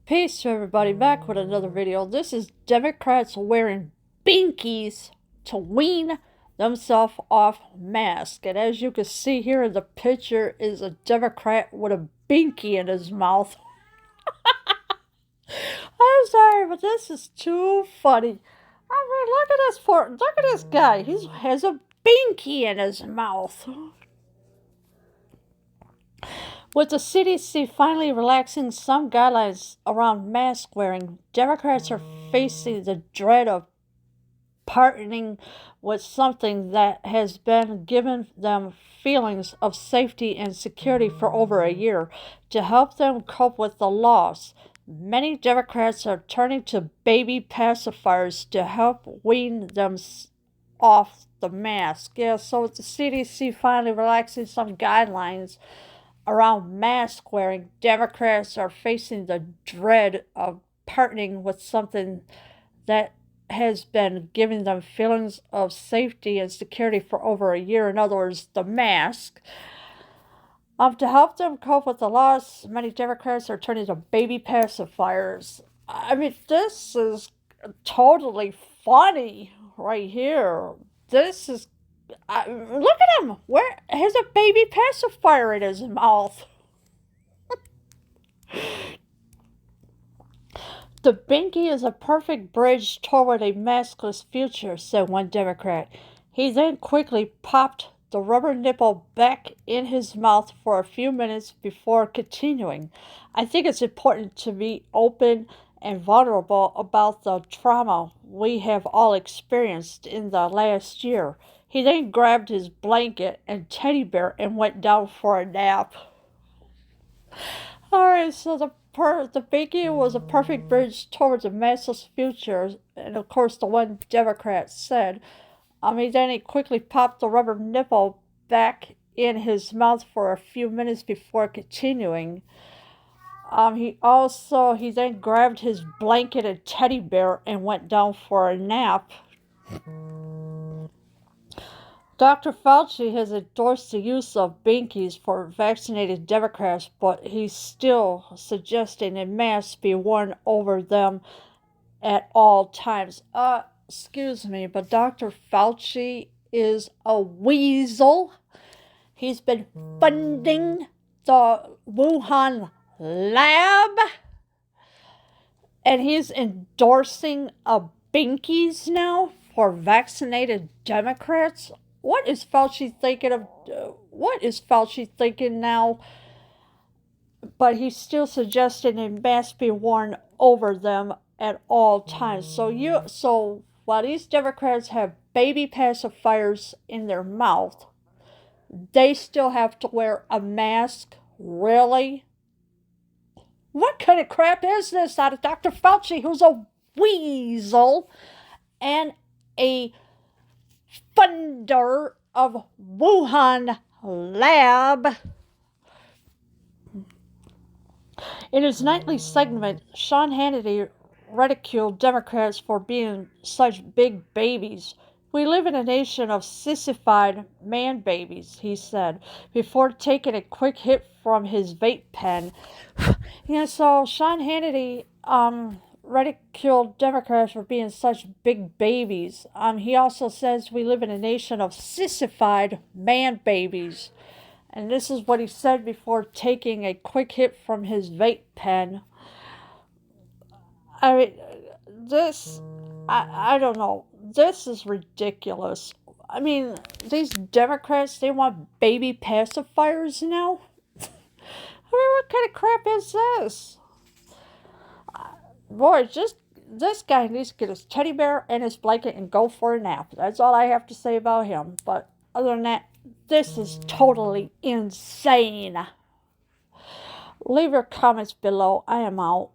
Peace to everybody, back with another video. This is Democrats wearing binkies to wean themselves off mask. And as you can see here in the picture is a Democrat with a binky in his mouth. I'm sorry, but this is too funny. I mean, look at this guy. He has a binky in his mouth. With the CDC finally relaxing some guidelines around mask wearing, Democrats are facing the dread of partnering with something that has been giving them feelings of safety and security for over a year. To help them cope with the loss, many Democrats are turning to baby pacifiers to help wean them off the mask. Yeah, so with the CDC finally relaxing some guidelines around mask wearing, Democrats are facing the dread of partnering with something that has been giving them feelings of safety and security for over a year. In other words, the mask. To help them cope with the loss, many Democrats are turning to baby pacifiers. I mean, this is totally funny right here. This is look at him. Where has a baby pacifier in his mouth? The binky is a perfect bridge toward a maskless future, said one Democrat. He then quickly popped the rubber nipple back in his mouth for a few minutes before continuing. I think it's important to be open and vulnerable about the trauma we have all experienced in the last year. He then grabbed his blanket and teddy bear and went down for a nap. All right, so the binky was a perfect bridge towards a massless future, and of course the one Democrat said. Then he quickly popped the rubber nipple back in his mouth for a few minutes before continuing. He then grabbed his blanket and teddy bear and went down for a nap. Dr. Fauci has endorsed the use of binkies for vaccinated Democrats, but he's still suggesting a mask be worn over them at all times. Excuse me, but Dr. Fauci is a weasel. He's been funding the Wuhan lab, and he's endorsing a binkies now for vaccinated Democrats. What is Fauci thinking of? What is Fauci thinking now? But he's still suggesting a mask be worn over them at all times. So while these Democrats have baby pacifiers in their mouth, they still have to wear a mask? Really? What kind of crap is this out of Dr. Fauci, who's a weasel and a funder of Wuhan lab? In his nightly segment, Sean Hannity ridiculed Democrats for being such big babies. We live in a nation of sissified man babies, he said, before taking a quick hit from his vape pen. So Sean Hannity ridiculed Democrats for being such big babies. He also says we live in a nation of sissified man babies. And this is what he said before taking a quick hit from his vape pen. I don't know. This is ridiculous. These Democrats, they want baby pacifiers now? What kind of crap is this? Boy, this guy needs to get his teddy bear and his blanket and go for a nap. That's all I have to say about him. But other than that, this is totally insane. Leave your comments below. I am out.